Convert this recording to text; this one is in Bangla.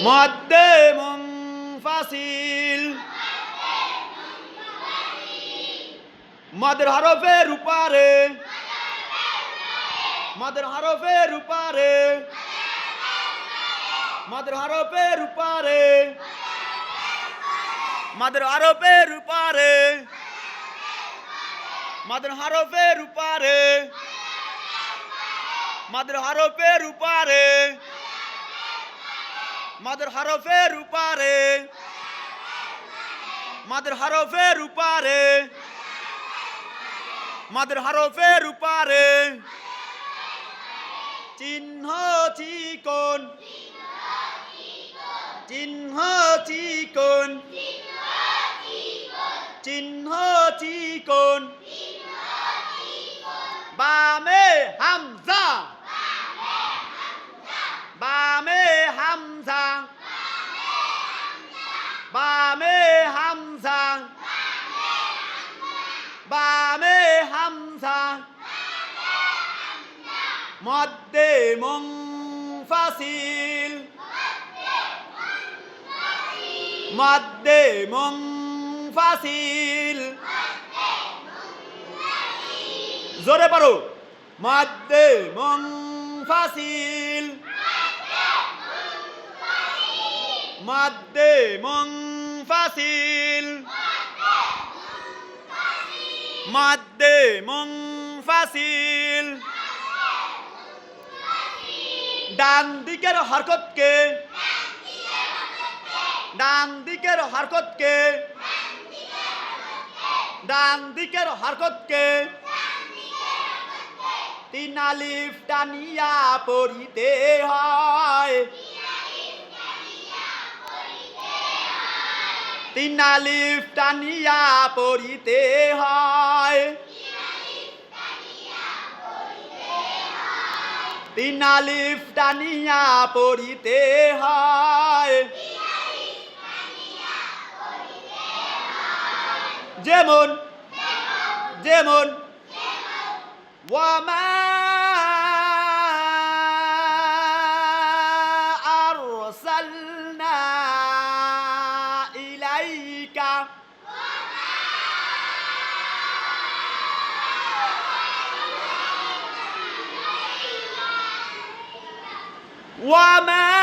মদ্দে মুনফাসিল মদের হরফের উপরে মদের হরফের উপরে মদের হরফের উপরে মদের হরফের উপরে মদের হরফের উপরে মদের হরফের উপরে মদের হরফের উপরে মদের হরফের উপরে মদের হরফের উপরে চিহ্ন চিকন চিহ্ন চিকন চিহ্ন চিকন বামে হামজা বামে হামজা বামে হামজা বামে হামজা মদ্দে মুনফাসিল মদ্দে মুনফাসিল জোরে পারো মদ্দে মুনফাসিল মদ্দে মুনফাসিল মদ্দে মুনফাসিল ডান দিকের হরকতকে ডান দিকের হরকতকে ডান দিকের হরকতকে তিন আলিফ টানিয়া পড়িতে হয় তিন আলিফ টানিয়া পড়িতে হয় তিন আলিফ টানিয়া পড়িতে হয় যেমন যেমন ওয়ামা আরসালনা ইলাইকা ওয়ামা